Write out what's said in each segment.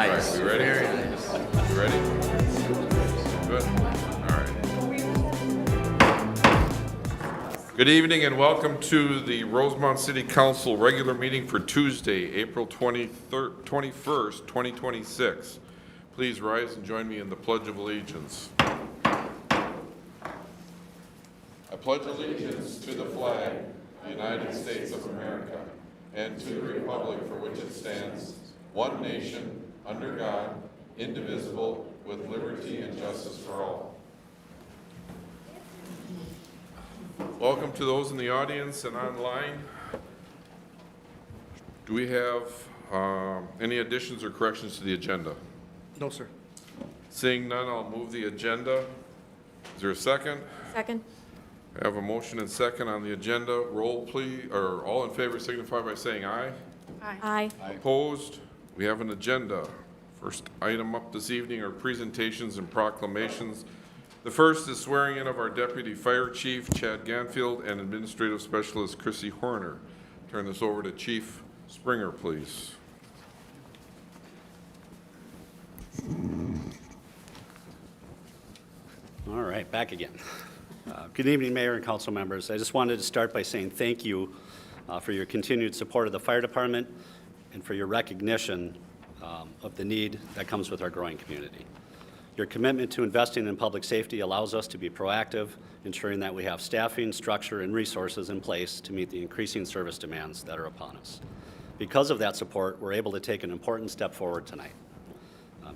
Nice. All right, we ready? Very nice. You ready? Good. All right. Good evening and welcome to the Rosemount City Council regular meeting for Tuesday, April 21st, 2026. Please rise and join me in the Pledge of Allegiance. I pledge allegiance to the flag of the United States of America and to the republic for which it stands, one nation, under God, indivisible, with liberty and justice for all. Welcome to those in the audience and online. Do we have any additions or corrections to the agenda? No, sir. Seeing none, I'll move the agenda. Is there a second? Second. I have a motion and second on the agenda. Roll, please, or all in favor signify by saying aye. Aye. Opposed? We have an agenda. First item up this evening are presentations and proclamations. The first is swearing in of our Deputy Fire Chief, Chad Ganfield, and Administrative Specialist, Chrissy Horner. Turn this over to Chief Springer, please. All right, back again. Good evening, Mayor and Council members. I just wanted to start by saying thank you for your continued support of the fire department and for your recognition of the need that comes with our growing community. Your commitment to investing in public safety allows us to be proactive, ensuring that we have staffing, structure, and resources in place to meet the increasing service demands that are upon us. Because of that support, we're able to take an important step forward tonight.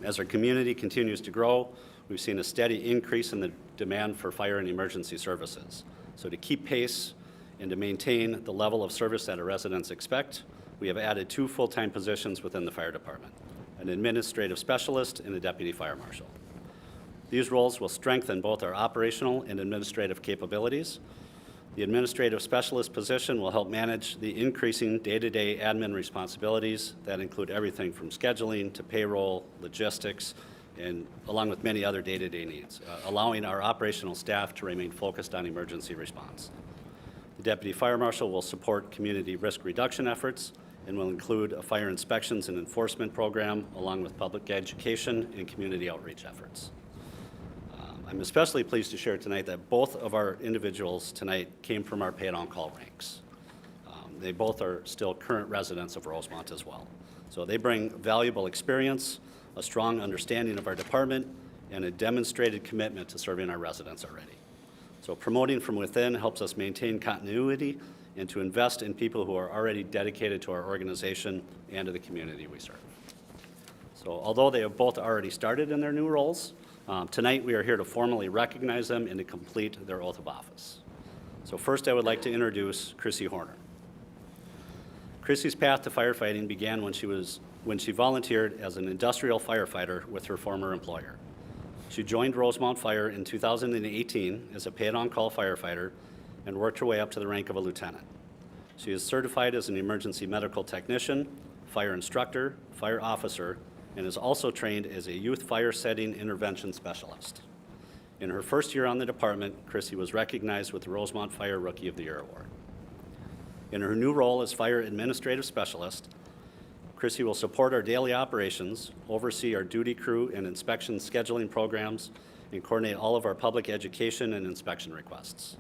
As our community continues to grow, we've seen a steady increase in the demand for fire and emergency services. So to keep pace and to maintain the level of service that our residents expect, we have added 2 full-time positions within the fire department, an administrative specialist and a deputy fire marshal. These roles will strengthen both our operational and administrative capabilities. The administrative specialist position will help manage the increasing day-to-day admin responsibilities that include everything from scheduling to payroll, logistics, and along with many other day-to-day needs, allowing our operational staff to remain focused on emergency response. The Deputy Fire Marshal will support community risk reduction efforts and will include a fire inspections and enforcement program along with public education and community outreach efforts. I'm especially pleased to share tonight that both of our individuals tonight came from our paid-on-call ranks. They both are still current residents of Rosemount as well. So they bring valuable experience, a strong understanding of our department, and a demonstrated commitment to serving our residents already. So promoting from within helps us maintain continuity and to invest in people who are already dedicated to our organization and to the community we serve. So although they have both already started in their new roles, tonight we are here to formally recognize them and to complete their oath of office. So first I would like to introduce Chrissy Horner. Chrissy's path to firefighting began when she volunteered as an industrial firefighter with her former employer. She joined Rosemount Fire in 2018 as a paid-on-call firefighter and worked her way up to the rank of a lieutenant. She is certified as an emergency medical technician, fire instructor, fire officer, and is also trained as a youth fire setting intervention specialist. In her first year on the department, Chrissy was recognized with the Rosemount Fire Rookie of the Year Award. In her new role as Fire Administrative Specialist, Chrissy will support our daily operations, oversee our duty crew and inspection scheduling programs, and coordinate all of our public education and inspection requests.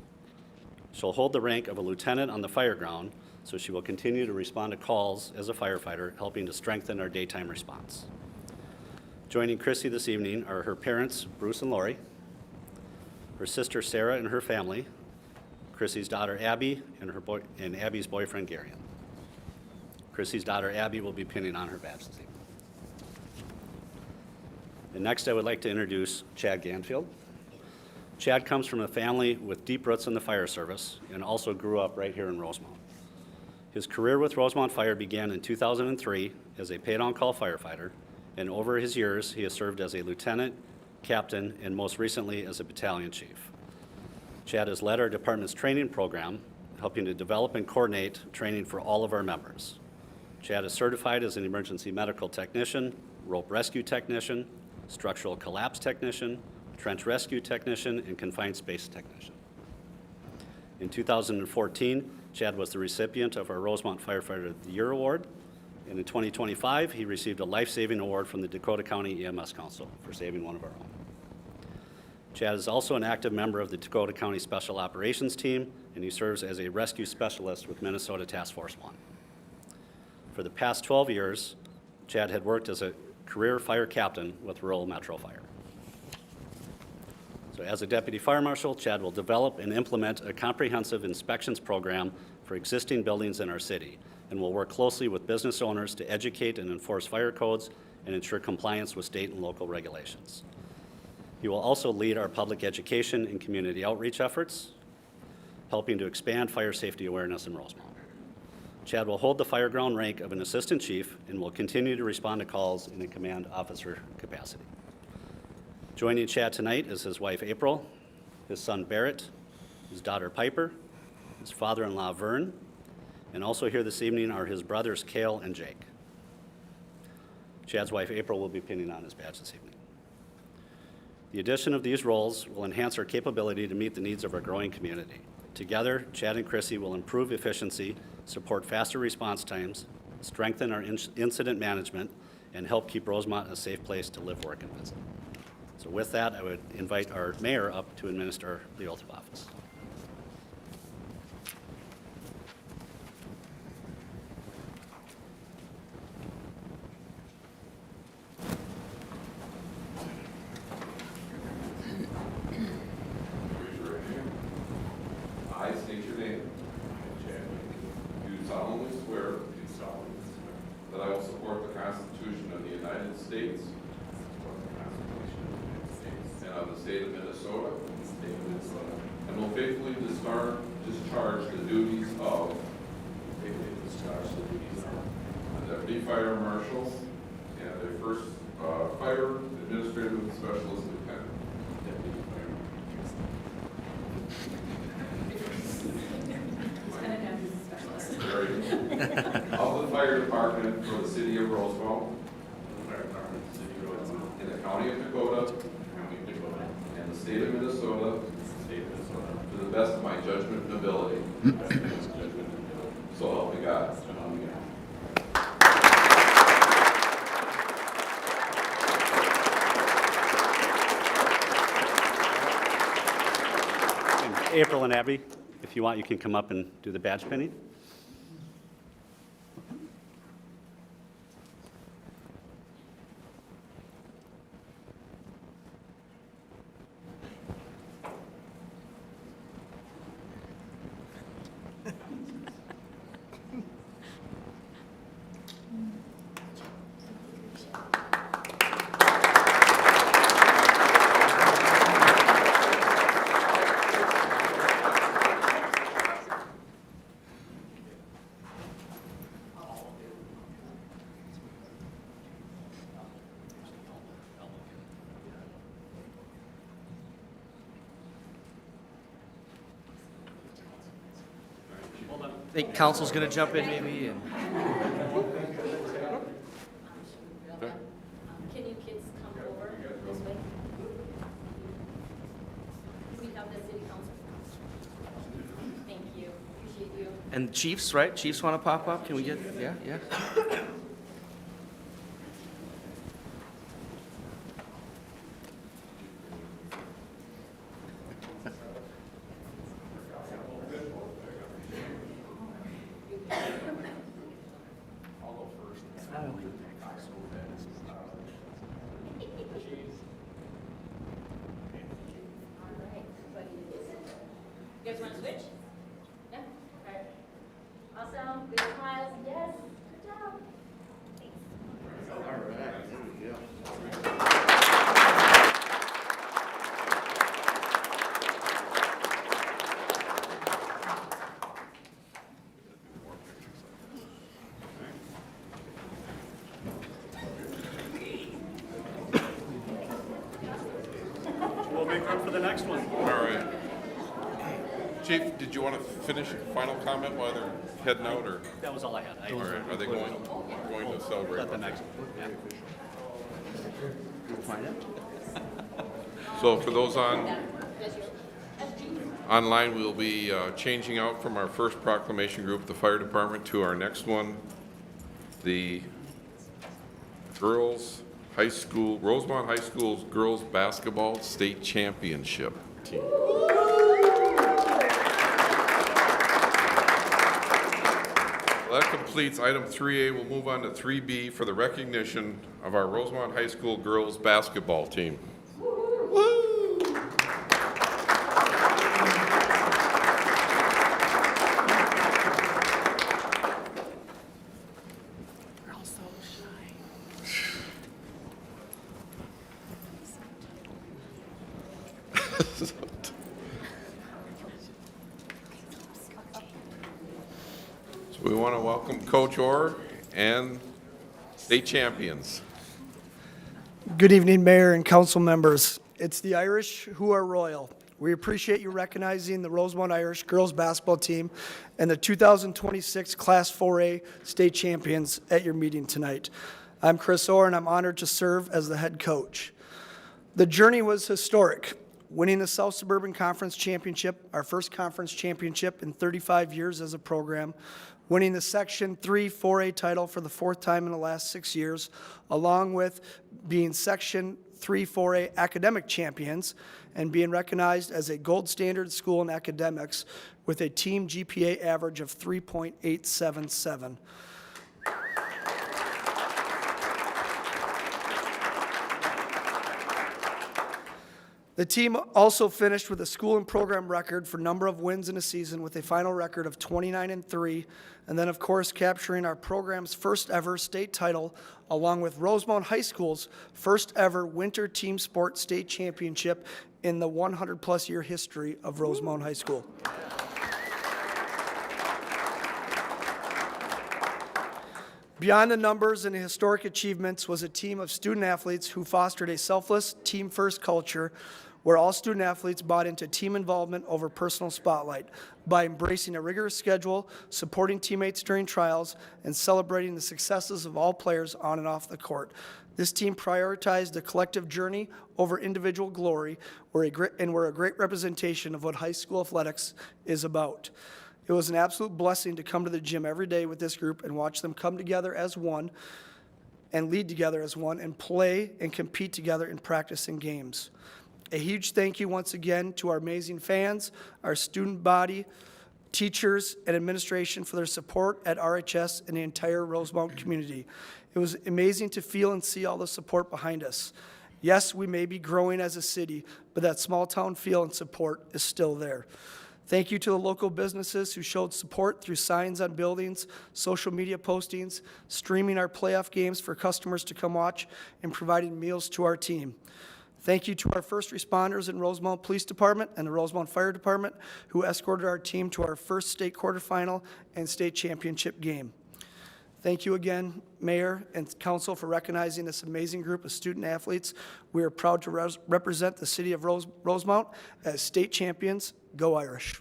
She'll hold the rank of a lieutenant on the fire ground, so she will continue to respond to calls as a firefighter, helping to strengthen our daytime response. Joining Chrissy this evening are her parents, Bruce and Lori, her sister Sarah and her family, Chrissy's daughter Abby, and Abby's boyfriend Garion. Chrissy's daughter Abby will be pinning on her badge this evening. And next I would like to introduce Chad Ganfield. Chad comes from a family with deep roots in the fire service and also grew up right here in Rosemount. His career with Rosemount Fire began in 2003 as a paid-on-call firefighter, and over his years he has served as a lieutenant, captain, and most recently as a battalion chief. Chad has led our department's training program, helping to develop and coordinate training for all of our members. Chad is certified as an emergency medical technician, rope rescue technician, structural collapse technician, trench rescue technician, and confined space technician. In 2014, Chad was the recipient of our Rosemount Firefighter of the Year Award, And in 2025, he received a life-saving award from the Dakota County EMS Council for saving one of our own. Chad is also an active member of the Dakota County Special Operations Team, and he serves as a rescue specialist with Minnesota Task Force 1. For the past 12 years, Chad had worked as a career fire captain with Rural Metro Fire. So as a deputy fire marshal, Chad will develop and implement a comprehensive inspections program for existing buildings in our city, and will work closely with business owners to educate and enforce fire codes and ensure compliance with state and local regulations. He will also lead our public education and community outreach efforts, helping to expand fire safety awareness in Rosemount. Chad will hold the fireground rank of an assistant chief and will continue to respond to calls in a command officer capacity. Joining Chad tonight is his wife April, his son Barrett, his daughter Piper, his father-in-law Vern, and also here this evening are his brothers Cale and Jake. Chad's wife April will be pinning on his badge this evening. The addition of these roles will enhance our capability to meet the needs of our growing community. Together, Chad and Chrissy will improve efficiency, support faster response times, strengthen our incident management, and help keep Rosemount a safe place to live, work, and visit. So with that, I would invite our mayor up to administer the oath of office. I state your name. Do solemnly swear that I will support the Constitution of the United States and of the state of Minnesota, and will faithfully discharge the duties of a deputy fire marshal and a first fire administrative specialist lieutenant. Of the fire department for the city of Rosemount, in the county of Dakota, and the state of Minnesota, to the best of my judgment and ability. So help me God. And April and Abby, if you want, you can come up and do the badge pinning. I think council's going to jump in maybe. And Can you kids come over this way? We have the city council. Thank you, appreciate you. and chiefs, right? Chiefs want to pop up? Can we get, yeah, yeah. All right, everybody. You guys want to switch? Yeah? All right. Awesome, good smiles, yes, good job. Thanks. We'll make room for the next one. All right. Chief, did you want to finish your final comment while they're heading out, or? That was all I had. All right, are they going to celebrate? At the next one. Yeah. So for those online, we'll be changing out from our first proclamation group, the fire department, to our next one, the girls high school, Rosemount High School's girls basketball state championship team. Well, that completes item 3A. We'll move on to 3B for the recognition of our Rosemount High School girls basketball team. So we want to welcome Coach Orr and state champions. Good evening, Mayor and council members. It's the Irish who are royal. We appreciate you recognizing the Rosemount Irish girls basketball team and the 2026 Class 4A state champions at your meeting tonight. I'm Chris Orr, and I'm honored to serve as the head coach. The journey was historic, winning the South Suburban Conference Championship, our first conference championship in 35 years as a program, winning the Section 3 4A title for the fourth time in the last 6 years, along with being Section 3 4A academic champions and being recognized as a gold standard school in academics with a team GPA average of 3.877. The team also finished with a school and program record for number of wins in a season with a final record of 29-3, and then of course capturing our program's first ever state title along with Rosemount High School's first ever winter team sport state championship in the 100-plus year history of Rosemount High School. Beyond the numbers and the historic achievements was a team of student athletes who fostered a selfless, team-first culture where all student athletes bought into team involvement over personal spotlight by embracing a rigorous schedule, supporting teammates during trials, and celebrating the successes of all players on and off the court. This team prioritized the collective journey over individual glory, were a great representation of what high school athletics is about. It was an absolute blessing to come to the gym every day with this group and watch them come together as one and lead together as one and play and compete together in practice and games. A huge thank you once again to our amazing fans, our student body, teachers, and administration for their support at RHS and the entire Rosemount community. It was amazing to feel and see all the support behind us. Yes, we may be growing as a city, but that small town feel and support is still there. Thank you to the local businesses who showed support through signs on buildings, social media postings, streaming our playoff games for customers to come watch, and providing meals to our team. Thank you to our first responders in Rosemount Police Department and the Rosemount Fire Department who escorted our team to our first state quarterfinal and state championship game. Thank you again, Mayor and Council, for recognizing this amazing group of student athletes. We are proud to represent the city of Rosemount as state champions. Go Irish.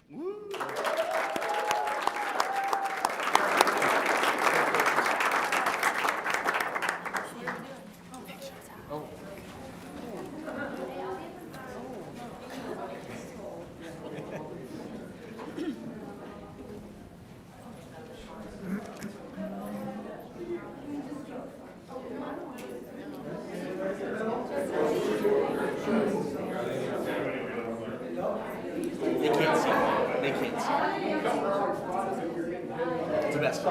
They can't see. They can't see. It's the best.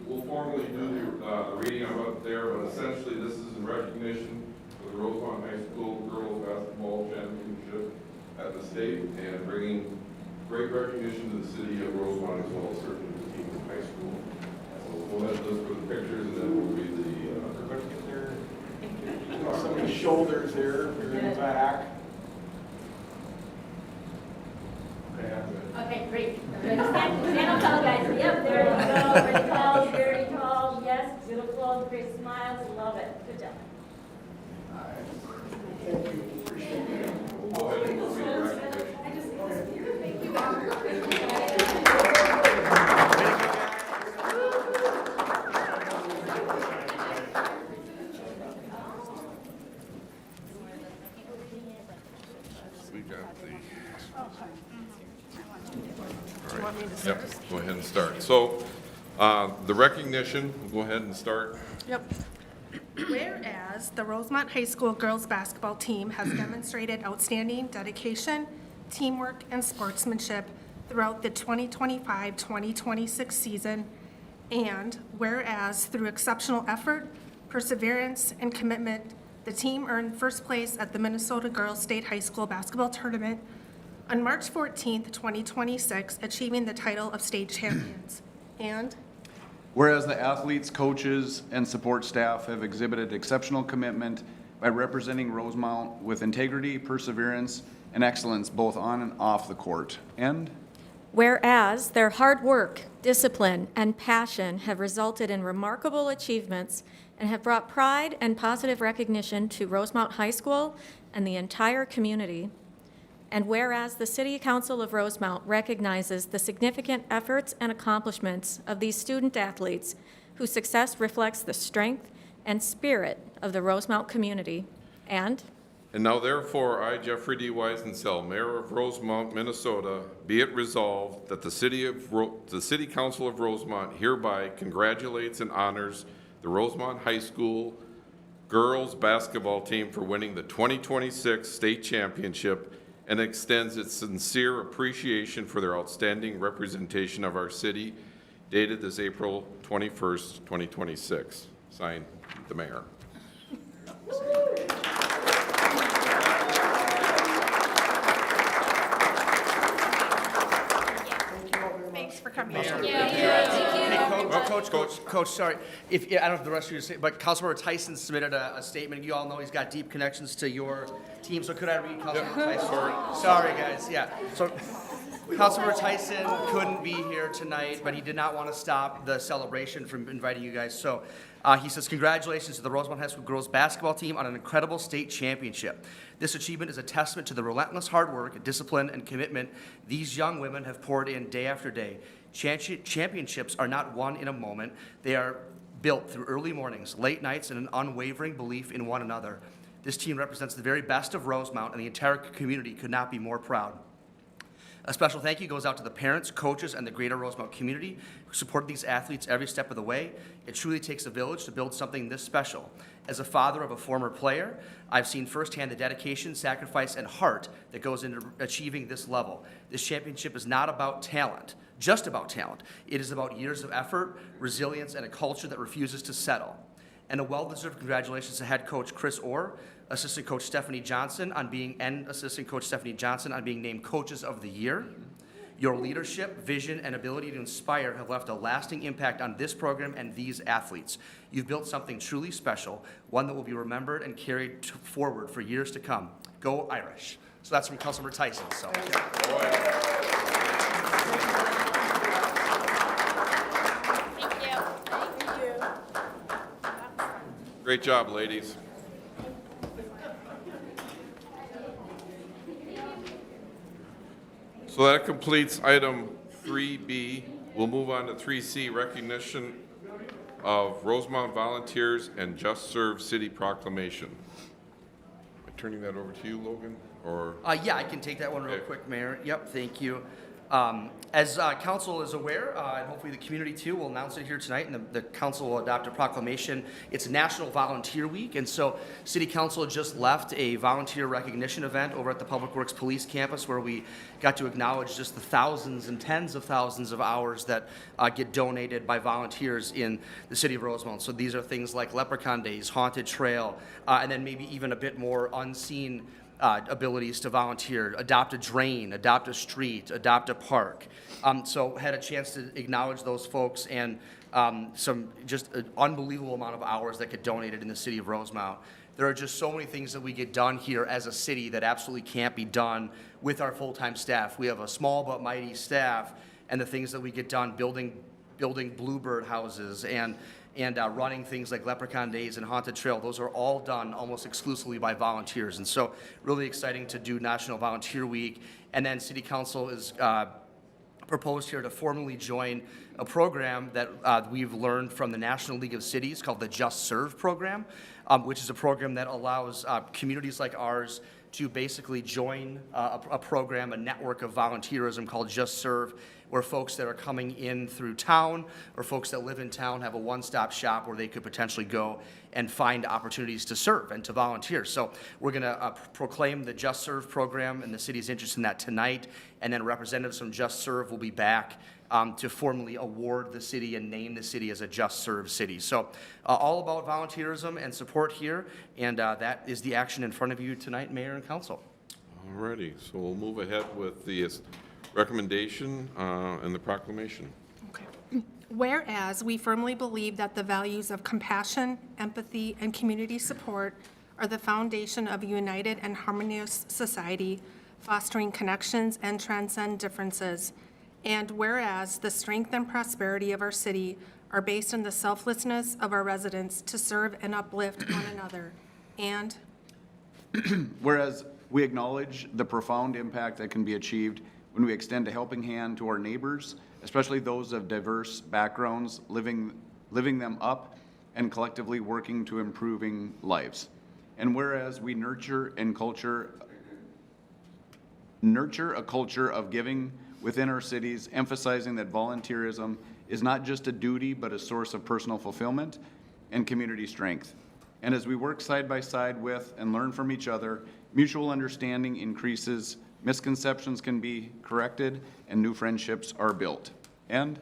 We'll formally do the reading of it there, but essentially this is in recognition of the Rosemount High School girls basketball championship at the state and bringing great recognition to the city of Rosemount as well as certainly the team in high school. So we'll have those for the pictures and then we'll read the. Everybody get their, some of the shoulders there, you're in the back. Okay, I'm good. Okay, great. Stand up tall, guys. Yep, there you go. Very tall, very tall. Yes, beautiful. Great smiles. Love it. Good job. We'll go ahead and we'll read the recognition. we got the. All right. Yep, go ahead and start. So, the recognition, we'll go ahead and start. Yep. Whereas the Rosemount High School girls basketball team has demonstrated outstanding dedication, teamwork, and sportsmanship throughout the 2025-2026 season, and whereas through exceptional effort, perseverance, and commitment, the team earned first place at the Minnesota Girls State High School Basketball Tournament on March 14th, 2026, achieving the title of state champions. And whereas the athletes, coaches, and support staff have exhibited exceptional commitment by representing Rosemount with integrity, perseverance, and excellence both on and off the court. And whereas their hard work, discipline, and passion have resulted in remarkable achievements and have brought pride and positive recognition to Rosemount High School and the entire community. And whereas the City Council of Rosemount recognizes the significant efforts and accomplishments of these student athletes whose success reflects the strength and spirit of the Rosemount community. And now therefore, I, Jeffrey D. Weisensell, Mayor of Rosemount, Minnesota, be it resolved that the City Council of Rosemount hereby congratulates and honors the Rosemount High School girls basketball team for winning the 2026 state championship and extends its sincere appreciation for their outstanding representation of our city, dated this April 21st, 2026. Signed, the mayor. thanks for coming. Coach, sorry. I don't know if the rest of you say, but Councilmember Tyson submitted a statement. You all know he's got deep connections to your team, so could I read Councilmember Tyson? Sorry, guys, yeah. So Councilmember Tyson couldn't be here tonight, but he did not want to stop the celebration from inviting you guys. So he says, congratulations to the Rosemount High School girls basketball team on an incredible state championship. This achievement is a testament to the relentless hard work, discipline, and commitment these young women have poured in day after day. Championships are not won in a moment. They are built through early mornings, late nights, and an unwavering belief in one another. This team represents the very best of Rosemount, and the entire community could not be more proud. A special thank you goes out to the parents, coaches, and the greater Rosemount community who supported these athletes every step of the way. It truly takes a village to build something this special. As a father of a former player, I've seen firsthand the dedication, sacrifice, and heart that goes into achieving this level. This championship is not about talent, just about talent. It is about years of effort, resilience, and a culture that refuses to settle. And a well-deserved congratulations to head coach Chris Orr, assistant coach Stephanie Johnson on being named coaches of the year. Your leadership, vision, and ability to inspire have left a lasting impact on this program and these athletes. You've built something truly special, one that will be remembered and carried forward for years to come. Go Irish. So that's from Councilmember Tyson. So. Great job, ladies. So that completes item 3B. We'll move on to 3C, recognition of Rosemount volunteers and Just Serve City Proclamation. Am I turning that over to you, Logan? Or Yeah, I can take that one real Okay. quick, Mayor. Yep, thank you. As council is aware, and hopefully the community too, will announce it here tonight, and the council will adopt a proclamation. It's National Volunteer Week, and so City Council just left a volunteer recognition event over at the Public Works Police Campus where we got to acknowledge just the thousands and tens of thousands of hours that get donated by volunteers in the city of Rosemount. So these are things like Leprechaun Days, Haunted Trail, and then maybe even a bit more unseen abilities to volunteer, adopt a drain, adopt a street, adopt a park. So had a chance to acknowledge those folks and some just an unbelievable amount of hours that get donated in the city of Rosemount. There are just so many things that we get done here as a city that absolutely can't be done with our full-time staff. We have a small but mighty staff, and the things that we get done building bluebird houses and running things like Leprechaun Days and Haunted Trail, those are all done almost exclusively by volunteers. And so really exciting to do National Volunteer Week. And then City Council is proposed here to formally join a program that we've learned from the National League of Cities called the Just Serve program, which is a program that allows communities like ours to basically join a program, a network of volunteerism called Just Serve, where folks that are coming in through town or folks that live in town have a one-stop shop where they could potentially go and find opportunities to serve and to volunteer. So we're going to proclaim the Just Serve program and the city's interest in that tonight, and then representatives from Just Serve will be back to formally award the city and name the city as a Just Serve city. So all about volunteerism and support here, and that is the action in front of you tonight, Mayor and Council. All righty, so we'll move ahead with the recommendation and the proclamation. Okay. Whereas we firmly believe that the values of compassion, empathy, and community support are the foundation of a united and harmonious society, fostering connections and transcend differences. And whereas the strength and prosperity of our city are based on the selflessness of our residents to serve and uplift one another. And Whereas we acknowledge the profound impact that can be achieved when we extend a helping hand to our neighbors, especially those of diverse backgrounds, living them up and collectively working to improving lives. And whereas we nurture a culture of giving within our cities, emphasizing that volunteerism is not just a duty, but a source of personal fulfillment and community strength. And as we work side by side with and learn from each other, mutual understanding increases, misconceptions can be corrected, and new friendships are built. And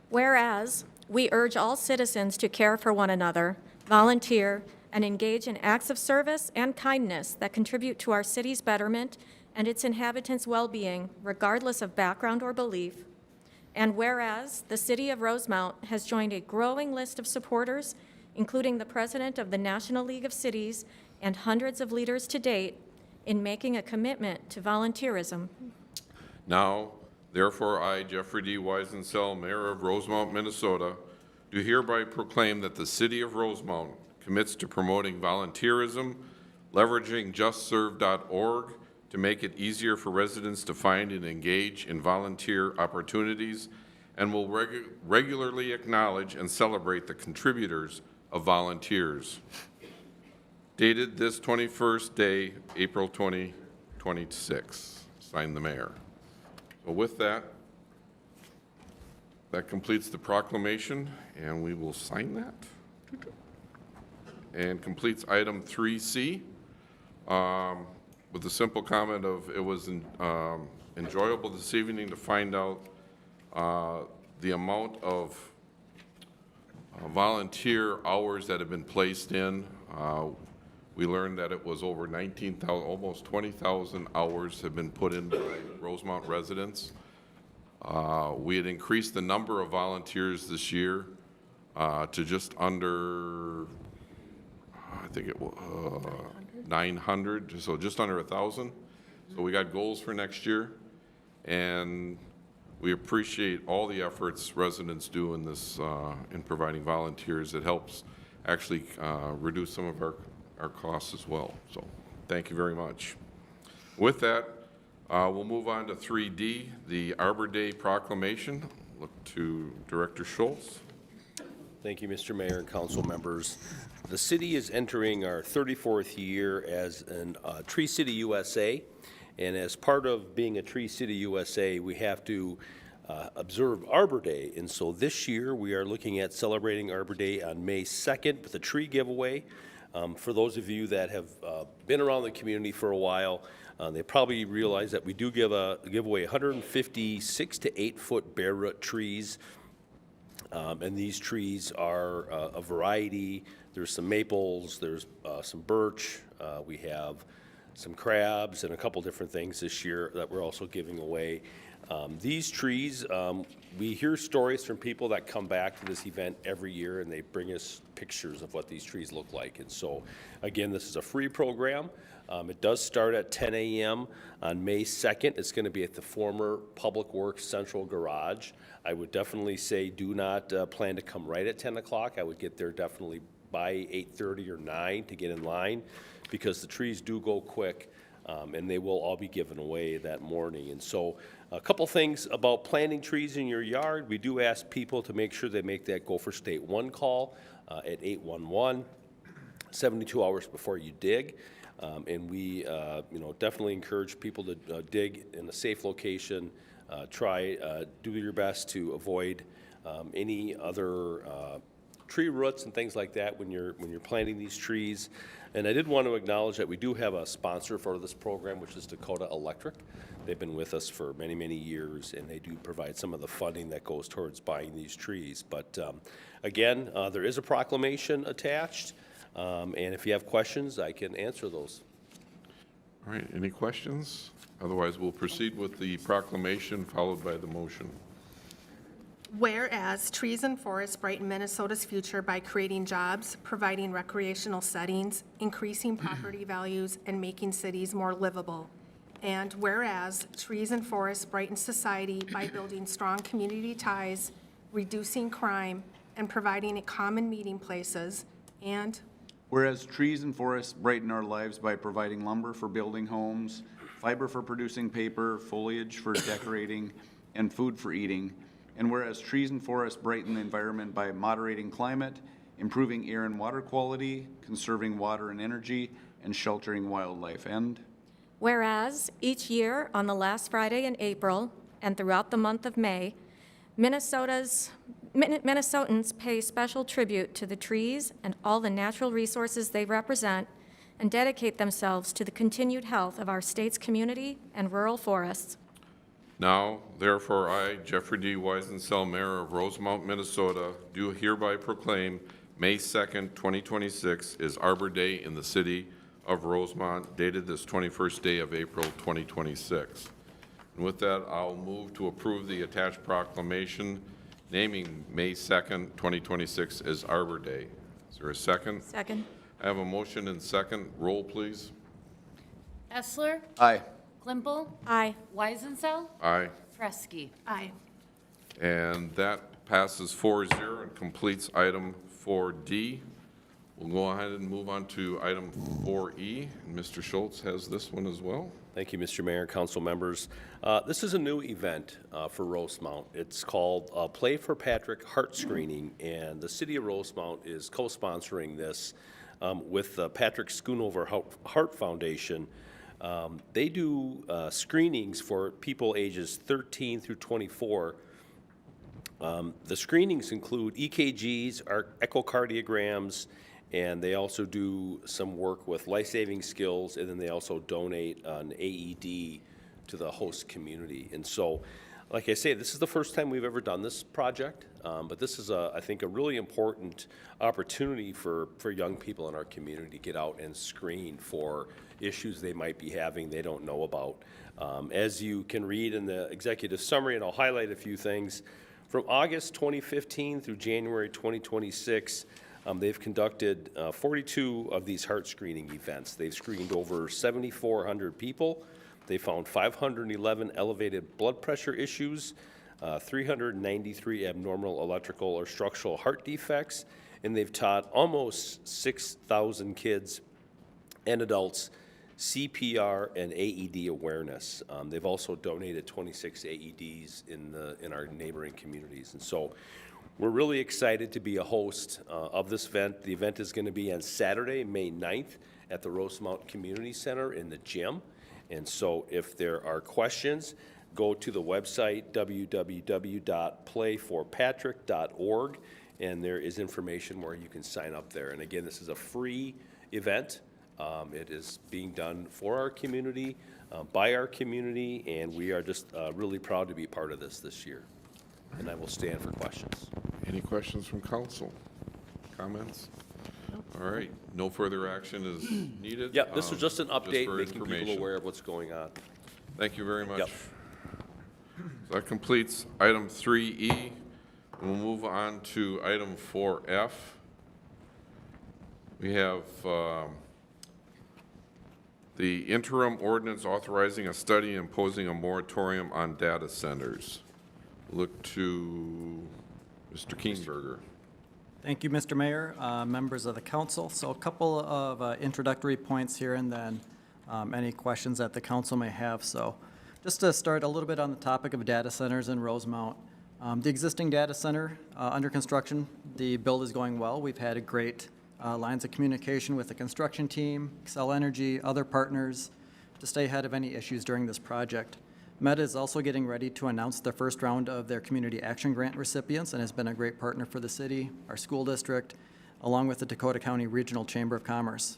Whereas we urge all citizens to care for one another, volunteer, and engage in acts of service and kindness that contribute to our city's betterment and its inhabitants' well-being, regardless of background or belief. And whereas the City of Rosemount has joined a growing list of supporters, including the President of the National League of Cities and hundreds of leaders to date, in making a commitment to volunteerism. Now, therefore, I, Jeffrey D. Weisensell, Mayor of Rosemount, Minnesota, do hereby proclaim that the City of Rosemount commits to promoting volunteerism, leveraging justserve.org to make it easier for residents to find and engage in volunteer opportunities, and will regularly acknowledge and celebrate the contributors of volunteers. Dated this 21st day, April 2026. Signed, the mayor. So with that, that completes the proclamation, and we will sign that. And completes item 3C. With the simple comment of it was enjoyable this evening to find out the amount of volunteer hours that have been placed in. We learned that it was over 19,000, almost 20,000 hours have been put in by Rosemount residents. We had increased the number of volunteers this year to just under, I think it was 900, so just under 1,000. So we got goals for next year, and we appreciate all the efforts residents do in this, in providing volunteers. It helps actually reduce some of our costs as well. So thank you very much. With that, we'll move on to 3D, the Arbor Day proclamation. Look to Director Schultz. Thank you, Mr. Mayor and council members. The city is entering our 34th year as a Tree City USA, and as part of being a Tree City USA, we have to observe Arbor Day. And so this year, we are looking at celebrating Arbor Day on May 2nd with a tree giveaway. For those of you that have been around the community for a while, they probably realize that we do give away 150 6 to 8 foot bare root trees. And these trees are a variety. There's some maples, there's some birch, we have some crabs and a couple different things this year that we're also giving away. These trees, we hear stories from people that come back to this event every year and they bring us pictures of what these trees look like. And so, again, this is a free program. It does start at 10 a.m. on May 2nd. It's going to be at the former Public Works Central Garage. I would definitely say do not plan to come right at 10 o'clock. I would get there definitely by 8:30 or 9 to get in line, because the trees do go quick, and they will all be given away that morning. And so a couple things about planting trees in your yard. We do ask people to make sure they make that Gopher State 1 call at 811, 72 hours before you dig. And we, definitely encourage people to dig in a safe location. Do your best to avoid any other tree roots and things like that when you're planting these trees. And I did want to acknowledge that we do have a sponsor for this program, which is Dakota Electric. They've been with us for many, many years, and they do provide some of the funding that goes towards buying these trees. But again, there is a proclamation attached, and if you have questions, I can answer those. All right, any questions? Otherwise, we'll proceed with the proclamation followed by the motion. Whereas trees and forests brighten Minnesota's future by creating jobs, providing recreational settings, increasing property values, and making cities more livable. And whereas trees and forests brighten society by building strong community ties, reducing crime, and providing common meeting places. And Whereas trees and forests brighten our lives by providing lumber for building homes, fiber for producing paper, foliage for decorating, and food for eating. And whereas trees and forests brighten the environment by moderating climate, improving air and water quality, conserving water and energy, and sheltering wildlife. And Whereas each year on the last Friday in April and throughout the month of May, Minnesotans pay special tribute to the trees and all the natural resources they represent and dedicate themselves to the continued health of our state's community and rural forests. Now, therefore, I, Jeffrey D. Weisensell, Mayor of Rosemount, Minnesota, do hereby proclaim May 2nd, 2026 is Arbor Day in the city of Rosemount, dated this 21st day of April, 2026. And with that, I'll move to approve the attached proclamation naming May 2nd, 2026 as Arbor Day. Is there a second? Second. I have a motion and second. Roll, please. Essler, aye. Klimple, Aye. Weisensell, Aye. Tresky. aye. And that passes 4-0 and completes item 4D. We'll go ahead and move on to item 4E. And Mr. Schultz has this one as well. Thank you, Mr. Mayor and council members. This is a new event for Rosemount. It's called Play for Patrick Heart Screening, and the city of Rosemount is co-sponsoring this with the Patrick Schoonover Heart Foundation. They do screenings for people ages 13 through 24. The screenings include EKGs, echocardiograms, and they also do some work with life-saving skills, and then they also donate an AED to the host community. And so, like I say, this is the first time we've ever done this project, but this is, I think, a really important opportunity for young people in our community to get out and screen for issues they might be having they don't know about. As you can read in the executive summary, and I'll highlight a few things, from August 2015 through January 2026, they've conducted 42 of these heart screening events. They've screened over 7,400 people. They found 511 elevated blood pressure issues, 393 abnormal electrical or structural heart defects, and they've taught almost 6,000 kids and adults CPR and AED awareness. They've also donated 26 AEDs in our neighboring communities. And so we're really excited to be a host of this event. The event is going to be on Saturday, May 9th at the Rosemount Community Center in the gym. And so if there are questions, go to the website www.playforpatrick.org, and there is information where you can sign up there. And again, this is a free event. It is being done for our community, by our community, and we are just really proud to be part of this year. And I will stand for questions. Any questions from council? Comments? All right, no further action is needed. Yeah, this was just an update, for making people information. aware of what's going on. Thank you very much. Yep. So that completes item 3E. We'll move on to item 4F. We have the interim ordinance authorizing a study imposing a moratorium on data centers. Look to Mr. Kienberger. Thank you, Mr. Mayor, members of the council. So a couple of introductory points here, and then any questions that the council may have. So just to start a little bit on the topic of data centers in Rosemount. The existing data center under construction, the build is going well. We've had a great lines of communication with the construction team, Xcel Energy, other partners, to stay ahead of any issues during this project. Meta is also getting ready to announce the first round of their Community Action Grant recipients and has been a great partner for the city, our school district, along with the Dakota County Regional Chamber of Commerce.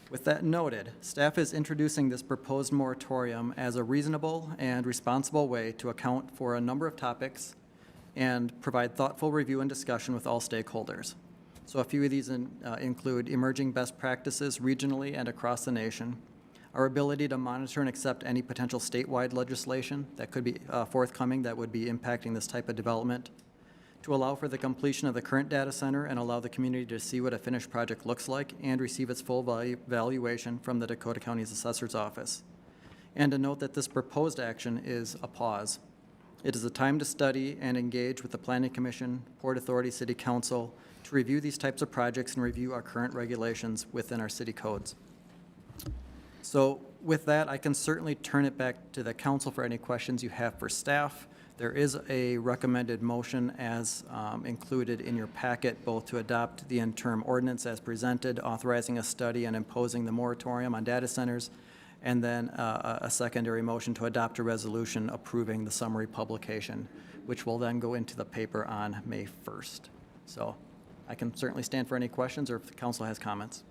With that noted, staff is introducing this proposed moratorium as a reasonable and responsible way to account for a number of topics and provide thoughtful review and discussion with all stakeholders. So a few of these include emerging best practices regionally and across the nation, our ability to monitor and accept any potential statewide legislation that could be forthcoming that would be impacting this type of development, to allow for the completion of the current data center and allow the community to see what a finished project looks like and receive its full valuation from the Dakota County's Assessor's Office, and to note that this proposed action is a pause. It is a time to study and engage with the Planning Commission, Port Authority, City Council to review these types of projects and review our current regulations within our city codes. So with that, I can certainly turn it back to the council for any questions you have for staff. There is a recommended motion as included in your packet, both to adopt the interim ordinance as presented, authorizing a study and imposing the moratorium on data centers, and then a secondary motion to adopt a resolution approving the summary publication, which will then go into the paper on May 1st. So I can certainly stand for any questions or if the council has comments.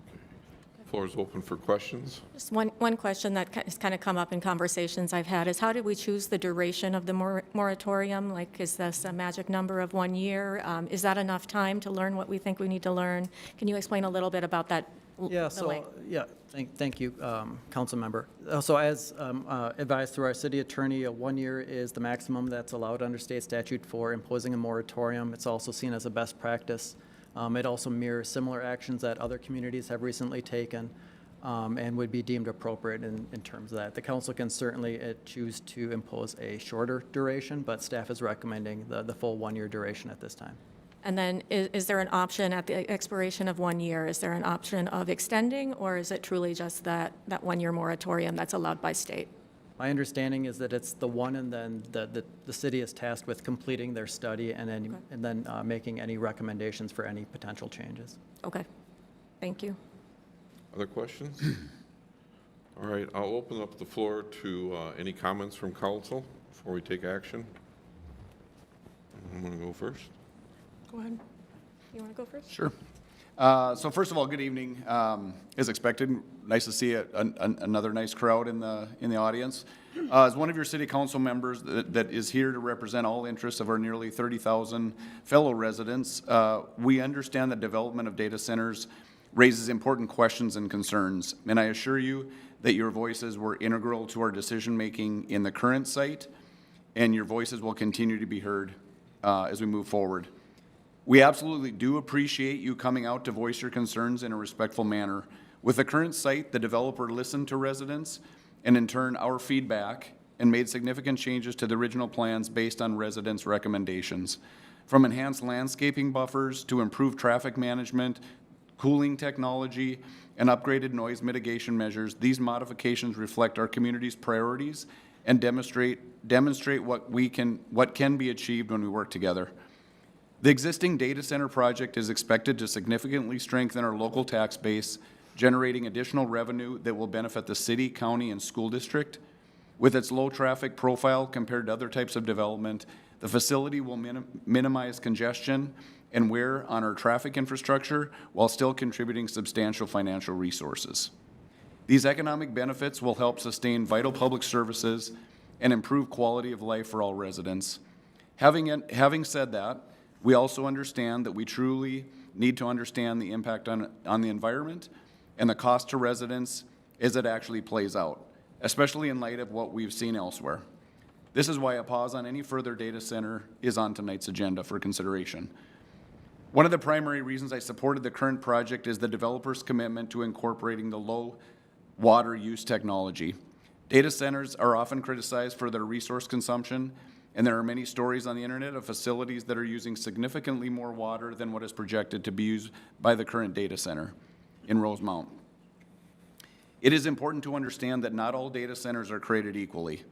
Floor is open for questions. Just one question that has kind of come up in conversations I've had is how did we choose the duration of the moratorium? Like, is this a magic number of 1 year? Is that enough time to learn what we think we need to learn? Can you explain a little bit about that? Yeah, thank you, council member. So as advised through our city attorney, 1 year is the maximum that's allowed under state statute for imposing a moratorium. It's also seen as a best practice. It also mirrors similar actions that other communities have recently taken and would be deemed appropriate in terms of that. The council can certainly choose to impose a shorter duration, but staff is recommending the full 1 year duration at this time. And then is there an option at the expiration of 1 year? Is there an option of extending, or is it truly just that 1 year moratorium that's allowed by state? My understanding is that it's the one, and then the city is tasked with completing their study and then making any recommendations for any potential changes. Okay, thank you. Other questions? All right, I'll open up the floor to any comments from council before we take action. I'm going to go first. Go ahead. You want to go first? Sure. So first of all, good evening. As expected, nice to see another nice crowd in the audience. As one of your city council members that is here to represent all interests of our nearly 30,000 fellow residents, we understand that development of data centers raises important questions and concerns, and I assure you that your voices were integral to our decision-making in the current site, and your voices will continue to be heard as we move forward. We absolutely do appreciate you coming out to voice your concerns in a respectful manner. With the current site, the developer listened to residents and in turn our feedback and made significant changes to the original plans based on residents' recommendations. From enhanced landscaping buffers to improved traffic management, cooling technology, and upgraded noise mitigation measures, these modifications reflect our community's priorities and demonstrate what can be achieved when we work together. The existing data center project is expected to significantly strengthen our local tax base, generating additional revenue that will benefit the city, county, and school district. With its low traffic profile compared to other types of development, the facility will minimize congestion and wear on our traffic infrastructure while still contributing substantial financial resources. These economic benefits will help sustain vital public services and improve quality of life for all residents. Having said that, we also understand that we truly need to understand the impact on the environment and the cost to residents as it actually plays out, especially in light of what we've seen elsewhere. This is why a pause on any further data center is on tonight's agenda for consideration. One of the primary reasons I supported the current project is the developer's commitment to incorporating the low water use technology. Data centers are often criticized for their resource consumption, and there are many stories on the internet of facilities that are using significantly more water than what is projected to be used by the current data center in Rosemount. It is important to understand that not all data centers are created equally.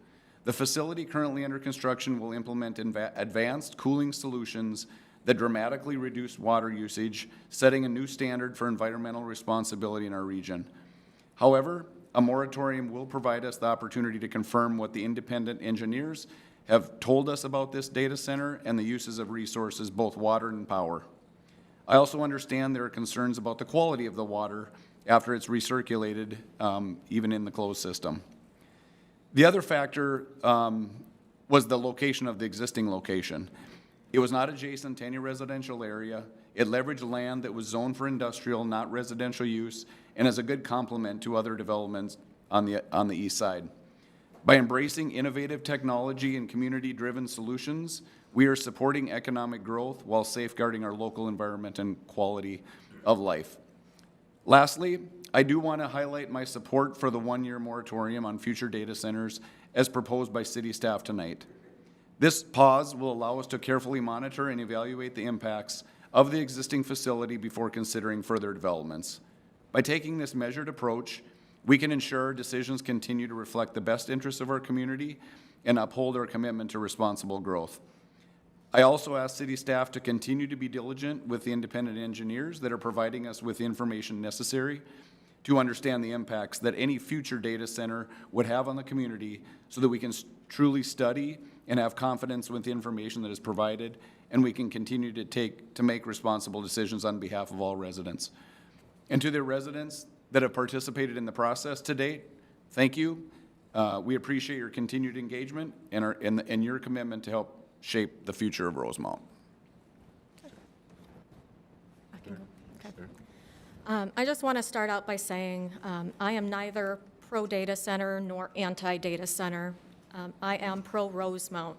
The facility currently under construction will implement advanced cooling solutions that dramatically reduced water usage, setting a new standard for environmental responsibility in our region. However, a moratorium will provide us the opportunity to confirm what the independent engineers have told us about this data center and the uses of resources, both water and power. I also understand there are concerns about the quality of the water after it's recirculated, even in the closed system. The other factor was the location of the existing location. It was not adjacent to any residential area. It leveraged land that was zoned for industrial, not residential use, and is a good complement to other developments on the east side. By embracing innovative technology and community-driven solutions, we are supporting economic growth while safeguarding our local environment and quality of life. Lastly, I do want to highlight my support for the one-year moratorium on future data centers as proposed by city staff tonight. This pause will allow us to carefully monitor and evaluate the impacts of the existing facility before considering further developments. By taking this measured approach, we can ensure decisions continue to reflect the best interests of our community and uphold our commitment to responsible growth. I also ask city staff to continue to be diligent with the independent engineers that are providing us with the information necessary to understand the impacts that any future data center would have on the community so that we can truly study and have confidence with the information that is provided, and we can continue to make responsible decisions on behalf of all residents. And to the residents that have participated in the process to date, thank you. We appreciate your continued engagement and your commitment to help shape the future of Rosemount. I just want to start out by saying I am neither pro-data center nor anti-data center. I am pro-Rosemount.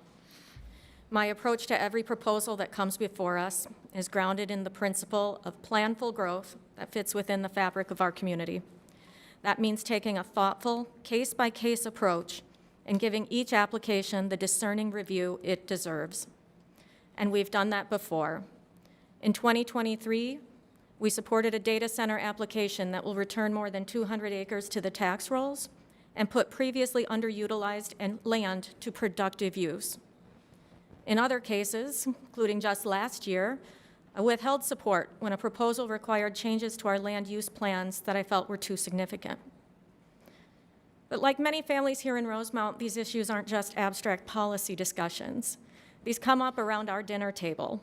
My approach to every proposal that comes before us is grounded in the principle of planful growth that fits within the fabric of our community. That means taking a thoughtful, case-by-case approach and giving each application the discerning review it deserves. And we've done that before. In 2023, we supported a data center application that will return more than 200 acres to the tax rolls and put previously underutilized land to productive use. In other cases, including just last year, I withheld support when a proposal required changes to our land use plans that I felt were too significant. But like many families here in Rosemount, these issues aren't just abstract policy discussions. These come up around our dinner table.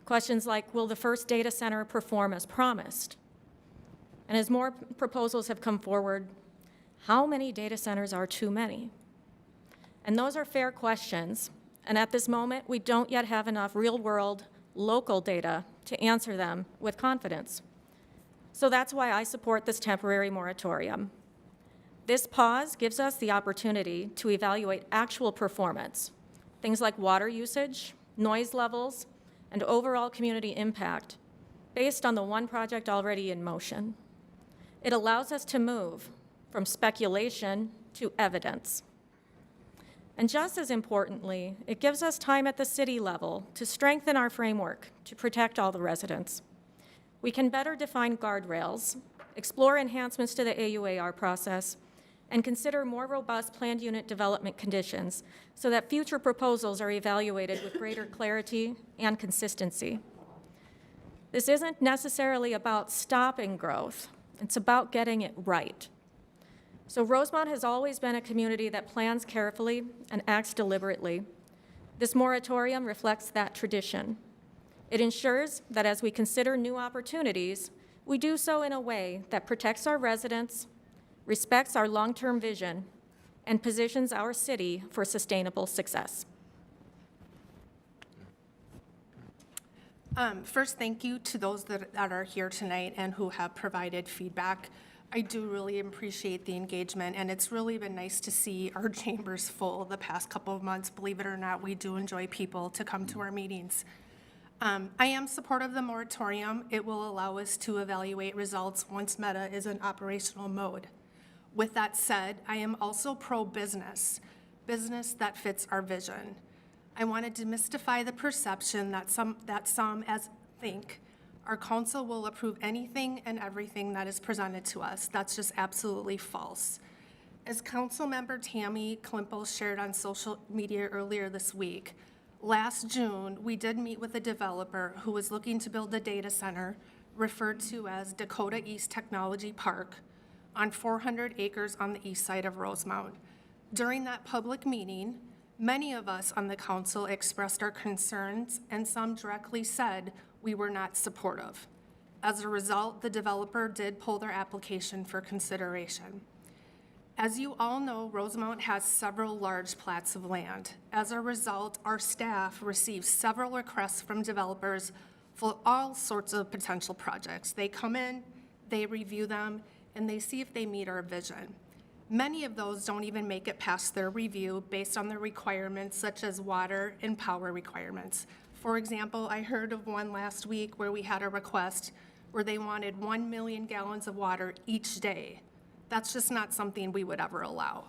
Questions like, will the first data center perform as promised? And as more proposals have come forward, how many data centers are too many? And those are fair questions. And at this moment, we don't yet have enough real-world, local data to answer them with confidence. So that's why I support this temporary moratorium. This pause gives us the opportunity to evaluate actual performance, things like water usage, noise levels, and overall community impact, based on the one project already in motion. It allows us to move from speculation to evidence. And just as importantly, it gives us time at the city level to strengthen our framework to protect all the residents. We can better define guardrails, explore enhancements to the AUAR process, and consider more robust planned unit development conditions so that future proposals are evaluated with greater clarity and consistency. This isn't necessarily about stopping growth. It's about getting it right. So Rosemount has always been a community that plans carefully and acts deliberately. This moratorium reflects that tradition. It ensures that as we consider new opportunities, we do so in a way that protects our residents, respects our long-term vision, and positions our city for sustainable success. First, thank you to those that are here tonight and who have provided feedback. I do really appreciate the engagement, and it's really been nice to see our chambers full the past couple of months. Believe it or not, we do enjoy people to come to our meetings. I am supportive of the moratorium. It will allow us to evaluate results once Meta is in operational mode. With that said, I am also pro-business, business that fits our vision. I want to demystify the perception that some think our council will approve anything and everything that is presented to us. That's just absolutely false. As Councilmember Tammy Klimpel shared on social media earlier this week, Last June, we did meet with a developer who was looking to build a data center referred to as Dakota East Technology Park on 400 acres on the east side of Rosemount. During that public meeting, many of us on the council expressed our concerns, and some directly said we were not supportive. As a result, the developer did pull their application for consideration. As you all know, Rosemount has several large plats of land. As a result, our staff receives several requests from developers for all sorts of potential projects. They come in, they review them, and they see if they meet our vision. Many of those don't even make it past their review based on the requirements such as water and power requirements. For example, I heard of one last week where we had a request where they wanted 1 million gallons of water each day. That's just not something we would ever allow.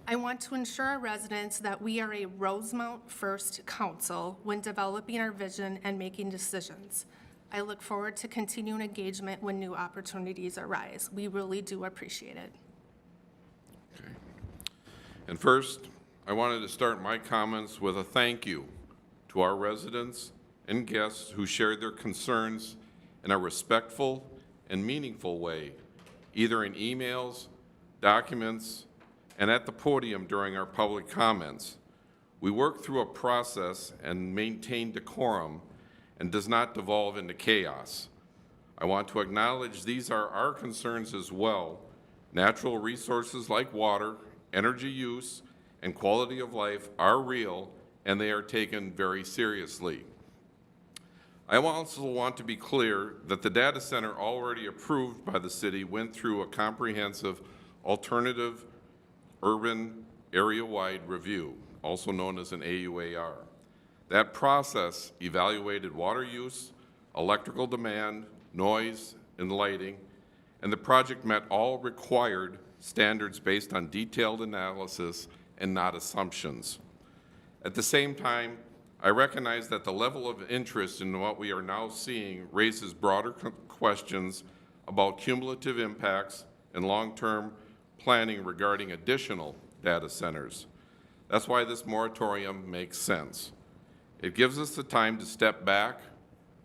I want to ensure our residents that we are a Rosemount First Council when developing our vision and making decisions. I look forward to continuing engagement when new opportunities arise. We really do appreciate it. Okay. And first, I wanted to start my comments with a thank you to our residents and guests who shared their concerns in a respectful and meaningful way, either in emails, documents, and at the podium during our public comments. We work through a process and maintain decorum and does not devolve into chaos. I want to acknowledge these are our concerns as well. Natural resources like water, energy use, and quality of life are real, and they are taken very seriously. I also want to be clear that the data center already approved by the city went through a comprehensive alternative urban area-wide review, also known as an AUAR. That process evaluated water use, electrical demand, noise, and lighting, and the project met all required standards based on detailed analysis and not assumptions. At the same time, I recognize that the level of interest in what we are now seeing raises broader questions about cumulative impacts and long-term planning regarding additional data centers. That's why this moratorium makes sense. It gives us the time to step back,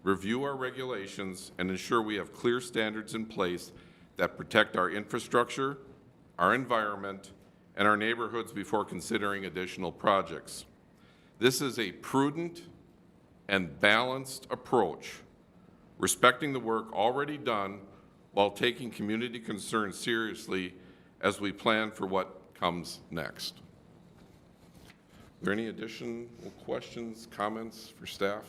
review our regulations, and ensure we have clear standards in place that protect our infrastructure, our environment, and our neighborhoods before considering additional projects. This is a prudent and balanced approach, respecting the work already done while taking community concerns seriously as we plan for what comes next. Are there any additional questions, comments for staff?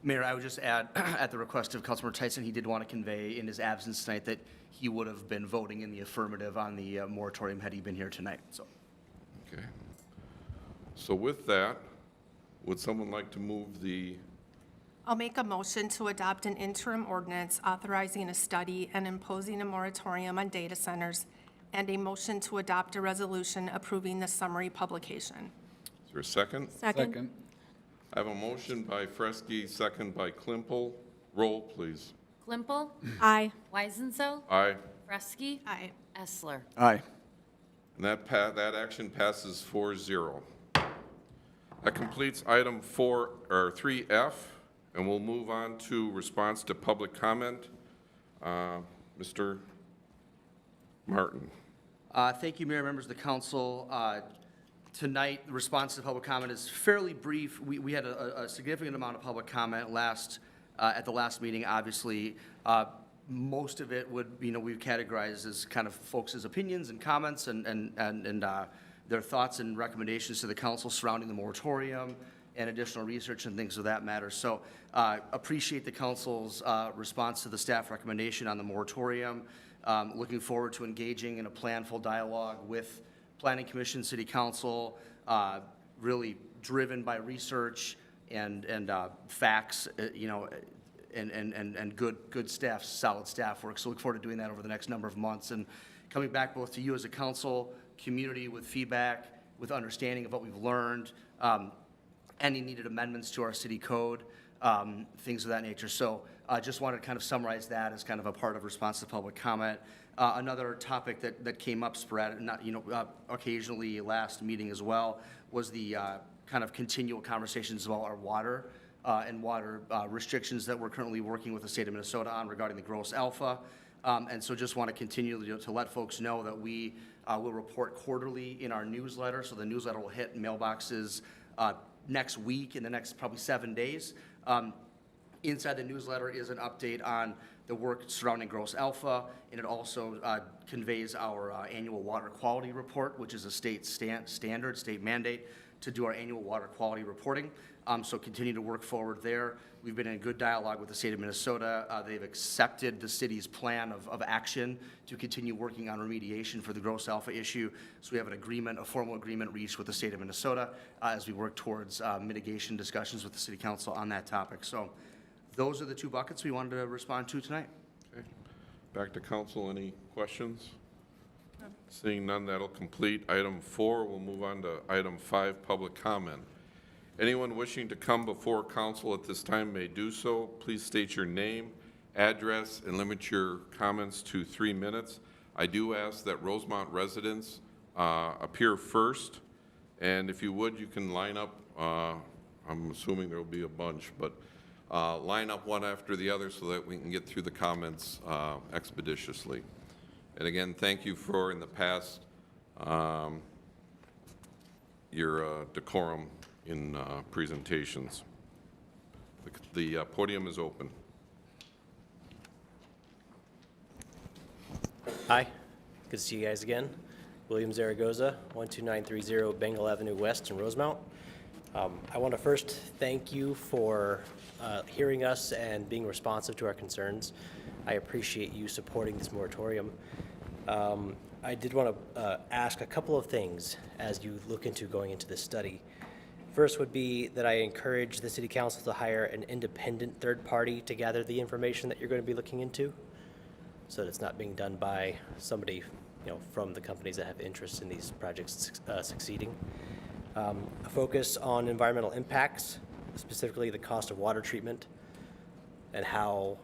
Mayor, I would just add, at the request of Councilmember Tyson, he did want to convey in his absence tonight that he would have been voting in the affirmative on the moratorium had he been here tonight. So. Okay. So with that, would someone like to move the... I'll make a motion to adopt an interim ordinance authorizing a study and imposing a moratorium on data centers, and a motion to adopt a resolution approving the summary publication. Is there a second? Second. I have a motion by Fresky, second by Klimpel. Roll, please. Klimple, Aye. Weisenso, Aye. Fresky, Aye. Essler. Aye. And that action passes 4-0. That completes item 3F, and we'll move on to response to public comment. Mr. Martin. Thank you, Mayor, members of the council. Tonight, the response to public comment is fairly brief. We had a significant amount of public comment at the last meeting, obviously. Most of it would, we've categorized as kind of folks' opinions and comments and their thoughts and recommendations to the council surrounding the moratorium and additional research and things of that matter. So appreciate the council's response to the staff recommendation on the moratorium. Looking forward to engaging in a planful dialogue with Planning Commission, City Council, really driven by research and facts, and good staff, solid staff work. So look forward to doing that over the next number of months and coming back both to you as a council, community with feedback, with understanding of what we've learned, any needed amendments to our city code, things of that nature. So just wanted to kind of summarize that as kind of a part of response to public comment. Another topic that came up sporadic, occasionally last meeting as well, was the kind of continual conversations about our water and water restrictions that we're currently working with the state of Minnesota on regarding the gross alpha. And so just want to continue to let folks know that we will report quarterly in our newsletter. So the newsletter will hit mailboxes next week, in the next probably 7 days. Inside the newsletter is an update on the work surrounding gross alpha, and it also conveys our annual water quality report, which is a state standard, state mandate to do our annual water quality reporting. So continue to work forward there. We've been in good dialogue with the state of Minnesota. They've accepted the city's plan of action to continue working on remediation for the gross alpha issue. So we have an agreement, a formal agreement reached with the state of Minnesota as we work towards mitigation discussions with the city council on that topic. So those are the two buckets we wanted to respond to tonight. Okay. Back to council. Any questions? Seeing none, that'll complete item 4. We'll move on to item 5, public comment. Anyone wishing to come before council at this time may do so. Please state your name, address, and limit your comments to 3 minutes. I do ask that Rosemount residents appear first, and if you would, you can line up. I'm assuming there will be a bunch, but line up one after the other so that we can get through the comments expeditiously. And again, thank you for, in the past, your decorum in presentations. The podium is open. Hi, good to see you guys again. William Zaragoza, 12930 Bengal Avenue West in Rosemount. I want to first thank you for hearing us and being responsive to our concerns. I appreciate you supporting this moratorium. I did want to ask a couple of things as you look into going into this study. First would be that I encourage the City Council to hire an independent third party to gather the information that you're going to be looking into, so that it's not being done by somebody, from the companies that have interest in these projects succeeding. A focus on environmental impacts, specifically the cost of water treatment, and how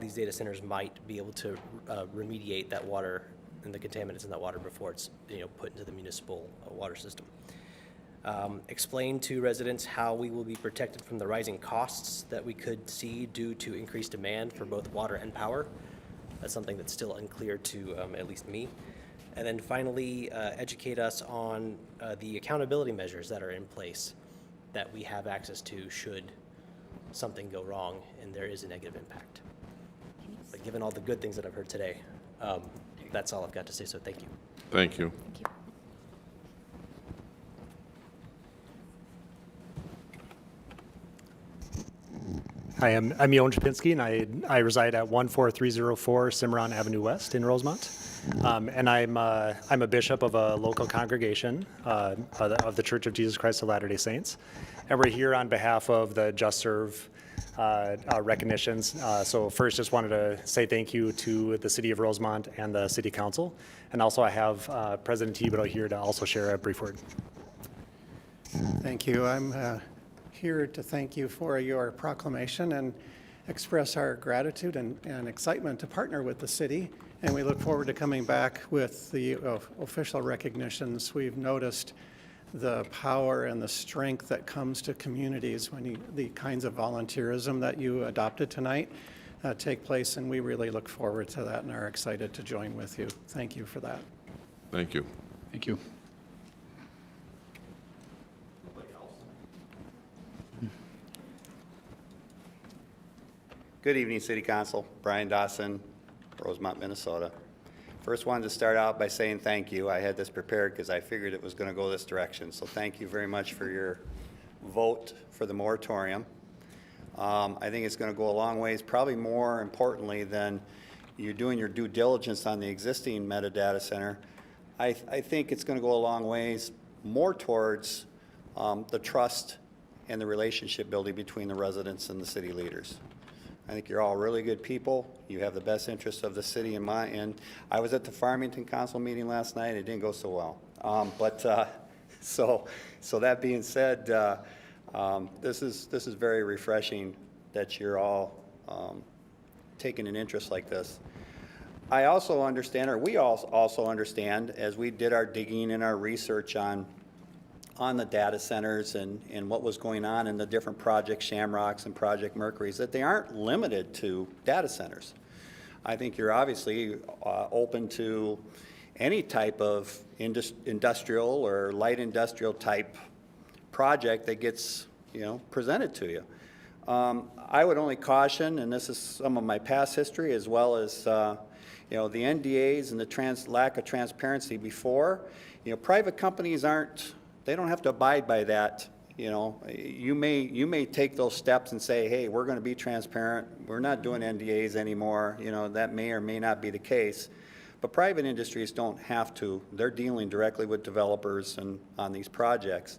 these data centers might be able to remediate that water and the contaminants in that water before it's put into the municipal water system. Explain to residents how we will be protected from the rising costs that we could see due to increased demand for both water and power. That's something that's still unclear to at least me. And then finally, educate us on the accountability measures that are in place that we have access to should something go wrong and there is a negative impact. But given all the good things that I've heard today, that's all I've got to say, so thank you. Thank you. Thank you. Hi, I'm Yon Chapinski, and I reside at 14304 Cimarron Avenue West in Rosemount. And I'm a bishop of a local congregation of the Church of Jesus Christ of Latter-day Saints. And we're here on behalf of the Just Serve recognitions. So first, just wanted to say thank you to the City of Rosemount and the City Council. And also I have President Thibodeau here to also share a brief word. Thank you. I'm here to thank you for your proclamation and express our gratitude and excitement to partner with the city. And we look forward to coming back with the official recognitions. We've noticed the power and the strength that comes to communities when the kinds of volunteerism that you adopted tonight take place, and we really look forward to that and are excited to join with you. Thank you for that. Thank you. Thank you. Good evening, City Council. Brian Dawson, Rosemount, Minnesota. First, wanted to start out by saying thank you. I had this prepared because I figured it was going to go this direction. So thank you very much for your vote for the moratorium. I think it's going to go a long ways, probably more importantly than you're doing your due diligence on the existing metadata center. I think it's going to go a long ways more towards the trust and the relationship building between the residents and the city leaders. I think you're all really good people. You have the best interests of the city in mind. And I was at the Farmington Council meeting last night. It didn't go so well. So that being said, this is very refreshing that you're all taking an interest like this. I also understand, or we also understand, as we did our digging and our research on the data centers and what was going on in the different projects, Shamrocks and Project Mercury's, that they aren't limited to data centers. I think you're obviously open to any type of industrial or light industrial type project that gets, presented to you. I would only caution, and this is some of my past history as well as, the NDAs and the lack of transparency before. Private companies they don't have to abide by that. You may take those steps and say, hey, we're going to be transparent. We're not doing NDAs anymore. That may or may not be the case. But private industries don't have to. They're dealing directly with developers and on these projects.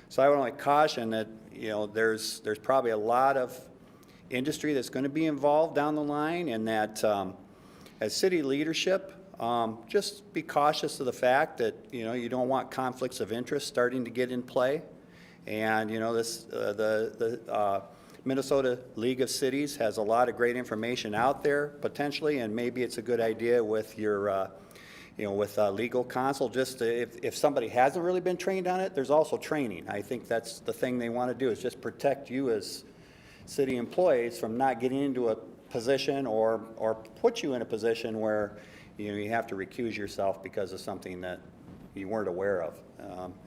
So I would only caution that, there's probably a lot of industry that's going to be involved down the line, and that as city leadership, just be cautious of the fact that, you don't want conflicts of interest starting to get in play. And, the Minnesota League of Cities has a lot of great information out there potentially, and maybe it's a good idea with your, with legal counsel, just if somebody hasn't really been trained on it, there's also training. I think that's the thing they want to do, is just protect you as city employees from not getting into a position or put you in a position where, you have to recuse yourself because of something that you weren't aware of.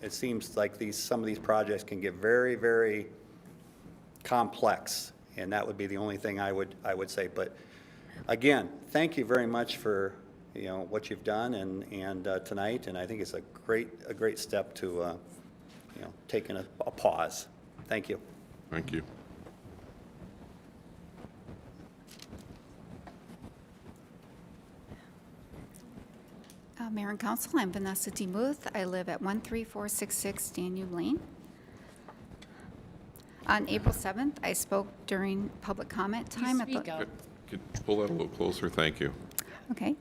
It seems like some of these projects can get very, very complex, and that would be the only thing I would say. But again, thank you very much for what you've done and tonight, and I think it's a great step to taking a pause. Thank you. Thank you. Mayor and Council, I'm Vanessa DeMuth. I live at 13466 Danube Lane. On April 7th, I spoke during public comment time at the... Could you pull that a little closer? Thank you. Okay.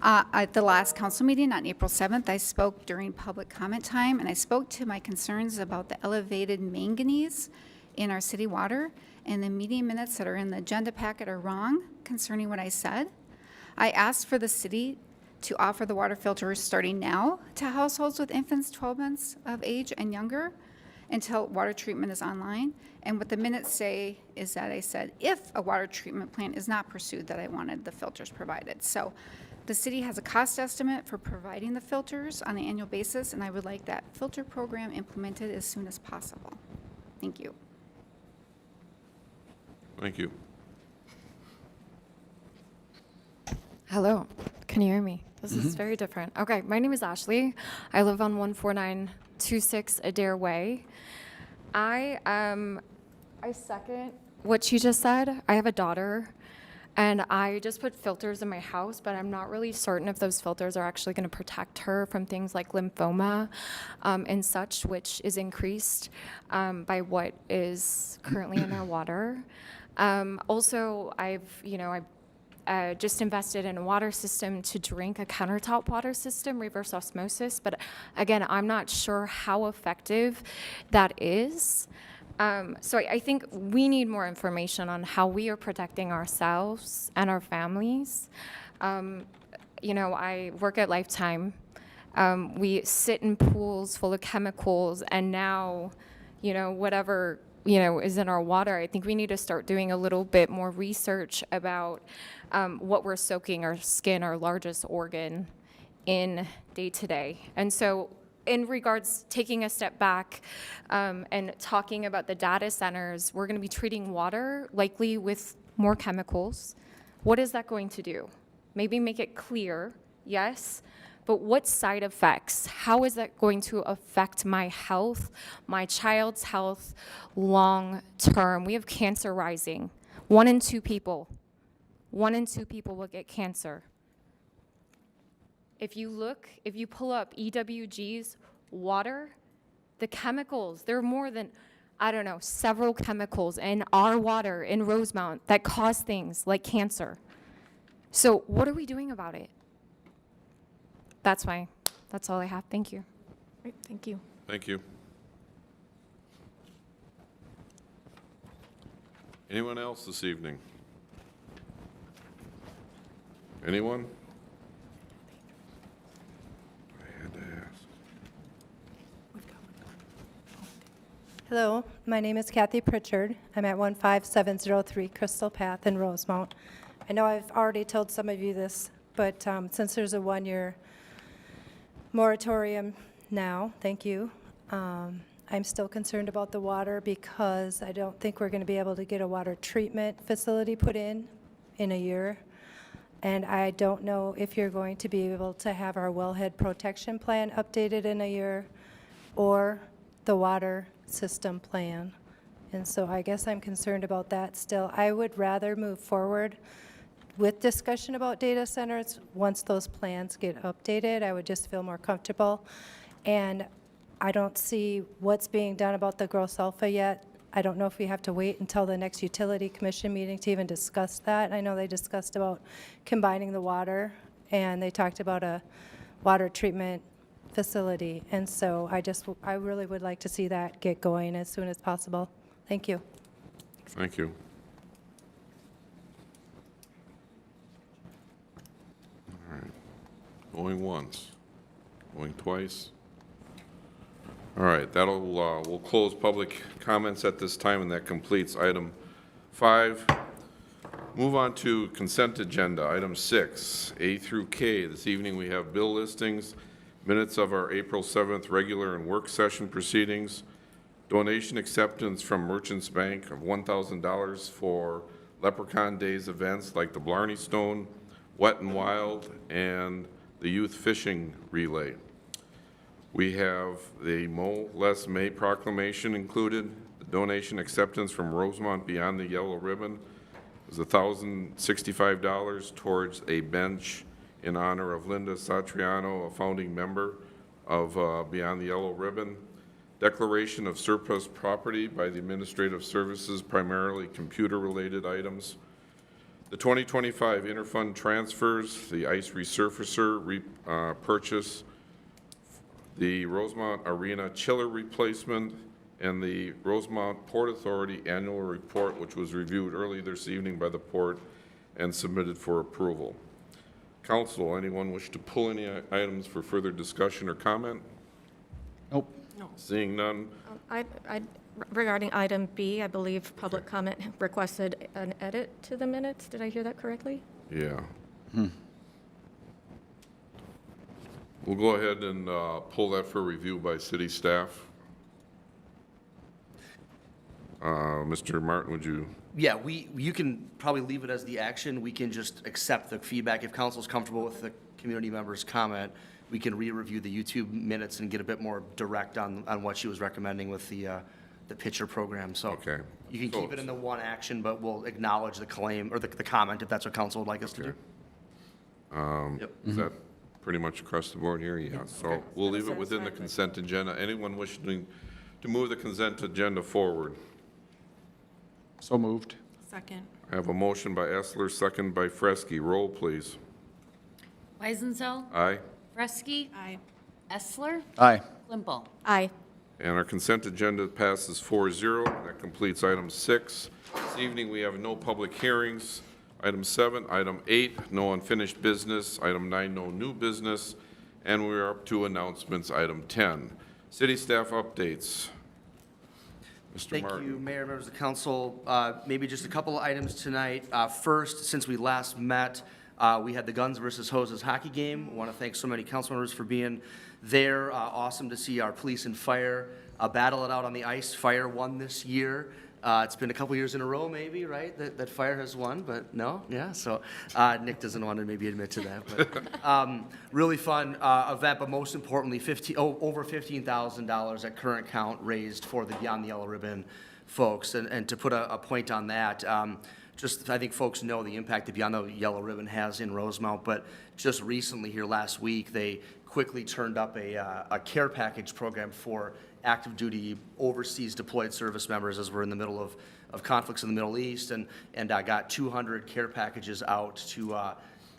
At the last council meeting on April 7th, I spoke during public comment time, and I spoke to my concerns about the elevated manganese in our city water, and the meeting minutes that are in the agenda packet are wrong concerning what I said. I asked for the city to offer the water filters starting now to households with infants 12 months of age and younger until water treatment is online. And what the minutes say is that I said, if a water treatment plant is not pursued, that I wanted the filters provided. So the city has a cost estimate for providing the filters on an annual basis, and I would like that filter program implemented as soon as possible. Thank you. Thank you. Hello, can you hear me? This is very different. Okay, my name is Ashley. I live on 14926 Adair Way. I second what she just said. I have a daughter, and I just put filters in my house, but I'm not really certain if those filters are actually going to protect her from things like lymphoma and such, which is increased by what is currently in our water. Also, I just invested in a water system to drink, a countertop water system, reverse osmosis. But again, I'm not sure how effective that is. So I think we need more information on how we are protecting ourselves and our families. I work at Lifetime. We sit in pools full of chemicals, and now, whatever is in our water, I think we need to start doing a little bit more research about what we're soaking our skin, our largest organ, in day to day. And so in regards, taking a step back and talking about the data centers, we're going to be treating water likely with more chemicals. What is that going to do? Maybe make it clear, yes, but what side effects? How is that going to affect my health, my child's health long term? We have cancer rising. 1 in 2 people will get cancer. If you pull up EWG's water, the chemicals, there are more than, several chemicals in our water in Rosemount that cause things like cancer. So what are we doing about it? That's all I have. Thank you. Great, thank you. Thank you. Anyone else this evening? Anyone? I had to ask. Hello, my name is Kathy Pritchard. I'm at 15703 Crystal Path in Rosemount. I know I've already told some of you this, but since there's a one-year moratorium now, thank you, I'm still concerned about the water because I don't think we're going to be able to get a water treatment facility put in a year. And I don't know if you're going to be able to have our wellhead protection plan updated in a year or the water system plan. And so I guess I'm concerned about that still. I would rather move forward with discussion about data centers. Once those plans get updated, I would just feel more comfortable. And I don't see what's being done about the gross alpha yet. I don't know if we have to wait until the next utility commission meeting to even discuss that. I know they discussed about combining the water, and they talked about a water treatment facility. And so I really would like to see that get going as soon as possible. Thank you. Thank you. All right. Going once, going twice. All right, we'll close public comments at this time, and that completes item 5. Move on to consent agenda, item 6, A through K. This evening we have bill listings, minutes of our April 7th regular and work session proceedings, donation acceptance from Merchants Bank of $1,000 for Leprechaun Days events like the Blarney Stone, Wet and Wild, and the Youth Fishing Relay. We have the Mo Less May proclamation included, the donation acceptance from Rosemount Beyond the Yellow Ribbon is $1,065 towards a bench in honor of Linda Satriano, a founding member of Beyond the Yellow Ribbon. Declaration of surplus property by the Administrative Services, primarily computer-related items. The 2025 interfund transfers, the ice resurfacer purchase, the Rosemount Arena chiller replacement, and the Rosemount Port Authority annual report, which was reviewed early this evening by the port and submitted for approval. Council, anyone wish to pull any items for further discussion or comment? Nope. No. Seeing none. Regarding item B, I believe public comment requested an edit to the minutes. Did I hear that correctly? Yeah. We'll go ahead and pull that for review by city staff. Mr. Martin, would you? Yeah, you can probably leave it as the action. We can just accept the feedback. If council's comfortable with the community member's comment, we can re-review the YouTube minutes and get a bit more direct on what she was recommending with the pitcher program. So okay. You can keep it in the one action, but we'll acknowledge the claim or the comment if that's what council would like us to do. Yep. Is that pretty much across the board here? Yeah. So okay. We'll leave it within the consent agenda. Anyone wishing to move the consent agenda forward? So moved. Second. I have a motion by Essler, second by Fresky. Roll, please. Weisenthal. Aye. Fresky. Aye. Essler. Aye. Limple. Aye. And our consent agenda passes 4-0. That completes item 6. This evening, we have no public hearings. Item 7, item 8, no unfinished business. Item 9, no new business. And we're up to announcements, item 10. City staff updates. Mr. Martin. Thank you, Mayor, members of the council. Maybe just a couple of items tonight. First, since we last met, we had the Guns versus Hoses hockey game. I want to thank so many council members for being there. Awesome to see our police and fire battle it out on the ice. Fire won this year. It's been a couple years in a row, maybe, right, that fire has won, but no, yeah. So Nick doesn't want to maybe admit to that, but really fun event. But most importantly, over $15,000 at current count raised for the Beyond the Yellow Ribbon folks. And to put a point on that, just I think folks know the impact that Beyond the Yellow Ribbon has in Rosemount. But just recently, here last week, they quickly turned up a care package program for active duty overseas deployed service members, as we're in the middle of conflicts in the Middle East, and got 200 care packages out to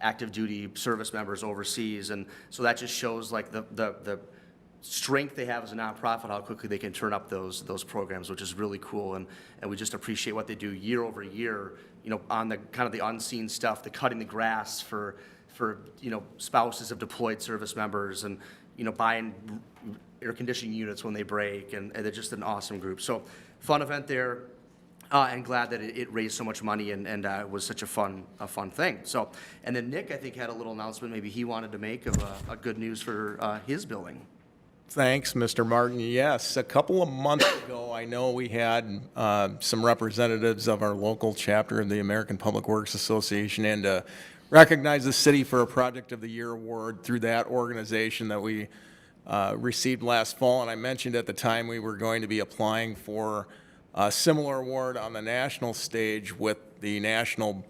active duty service members overseas. And so that just shows like the strength they have as a nonprofit, how quickly they can turn up those programs, which is really cool. And we just appreciate what they do year over year, you know, on the kind of the unseen stuff, the cutting the grass for you know, spouses of deployed service members, and, you know, buying air conditioning units when they break, and they're just an awesome group. So fun event there. And glad that it raised so much money and was such a fun thing. So, and then Nick, I think, had a little announcement maybe he wanted to make of a good news for his building. Thanks, Mr. Martin. Yes, a couple of months ago, I know we had some representatives of our local chapter of the American Public Works Association, and recognize the city for a Project of the Year award through that organization that we received last fall. And I mentioned at the time we were going to be applying for a similar award on the national stage with the National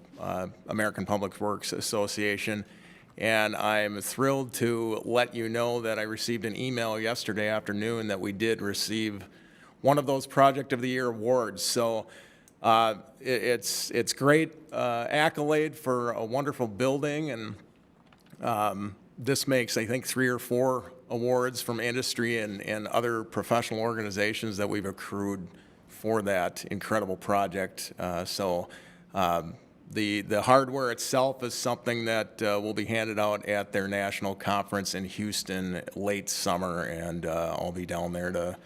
American Public Works Association. And I'm thrilled to let you know that I received an email yesterday afternoon that we did receive one of those Project of the Year awards. So it's great accolade for a wonderful building, and this makes, I think, 3 or 4 awards from industry and other professional organizations that we've accrued for that incredible project. So the hardware itself is something that will be handed out at their national conference in Houston late summer, and I'll be down there to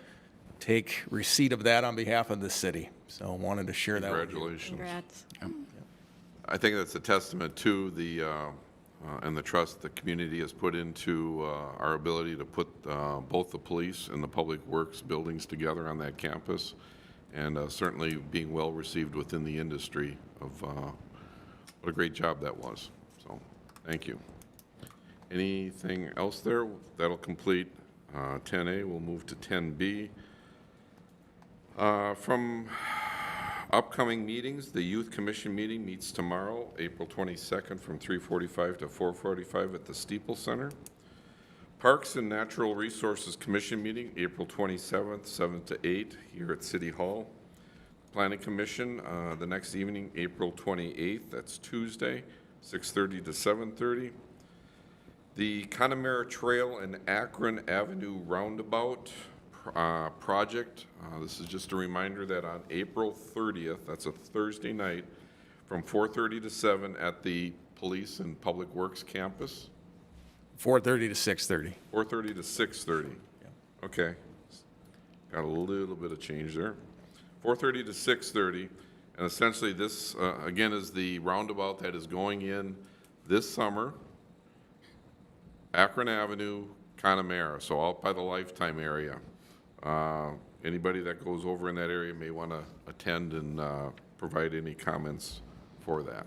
take receipt of that on behalf of the city. So wanted to share that with you. Congratulations. Congrats. I think that's a testament to the and the trust the community has put into our ability to put both the police and the public works buildings together on that campus, and certainly being well received within the industry of what a great job that was. So thank you. Anything else there? That'll complete 10A. We'll move to 10B. From upcoming meetings, the Youth Commission meeting meets tomorrow, April 22nd, from 3:45 to 4:45 at the Steeple Center. Parks and Natural Resources Commission meeting, April 27th, 7 to 8, here at City Hall. Planning Commission, the next evening, April 28th, that's Tuesday, 6:30 to 7:30. The Connemara Trail and Akron Avenue Roundabout project. This is just a reminder that on April 30th, that's a Thursday night, from 4:30 to 7 at the Police and Public Works campus. 4:30 to 6:30. 4:30 to 6:30. Okay. Got a little bit of change there. 4:30 to 6:30. And essentially this, again, is the roundabout that is going in this summer. Akron Avenue, Connemara, so out by the Lifetime area. Anybody that goes over in that area may want to attend and provide any comments for that.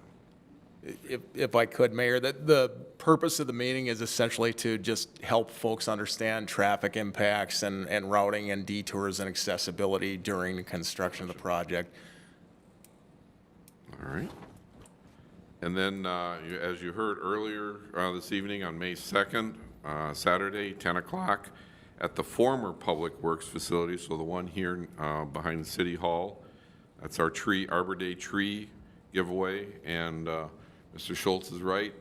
If I could, Mayor, the purpose of the meeting is essentially to just help folks understand traffic impacts and routing and detours and accessibility during the construction of the project. All right. And then, as you heard earlier this evening on May 2nd, Saturday, 10 o'clock, at the former Public Works facility, so the one here behind City Hall. That's our Arbor Day tree giveaway, and Mr. Schultz is right.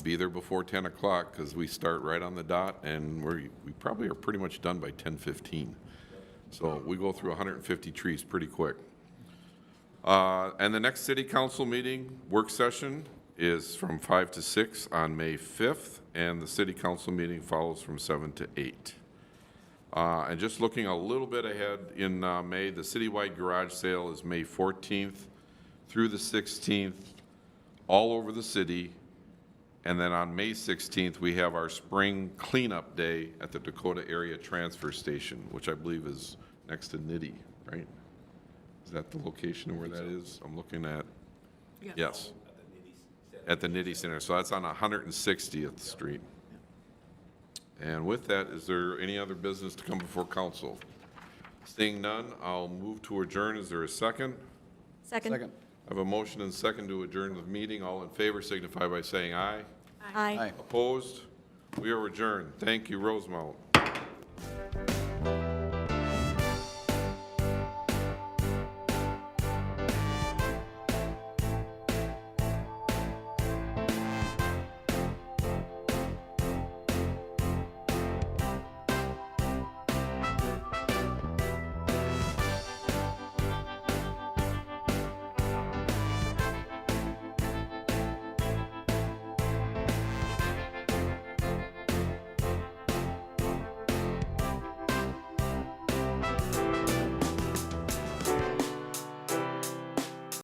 Be there before 10 o'clock because we start right on the dot, and we probably are pretty much done by 10:15. So we go through 150 trees pretty quick. And the next City Council meeting, work session, is from 5 to 6 on May 5th, and the City Council meeting follows from 7 to 8. And just looking a little bit ahead in May, the citywide garage sale is May 14th through the 16th, all over the city. And then on May 16th, we have our spring cleanup day at the Dakota Area Transfer Station, which I believe is next to Nitty, right? Is that the location where that is? I'm looking at, yes, at the Nitty Center. So that's on 160th Street. And with that, is there any other business to come before council? Seeing none, I'll move to adjourn. Is there a second? Second. I have a motion and second to adjourn the meeting. All in favor signify by saying aye. Aye. Opposed? We are adjourned. Thank you, Rosemount.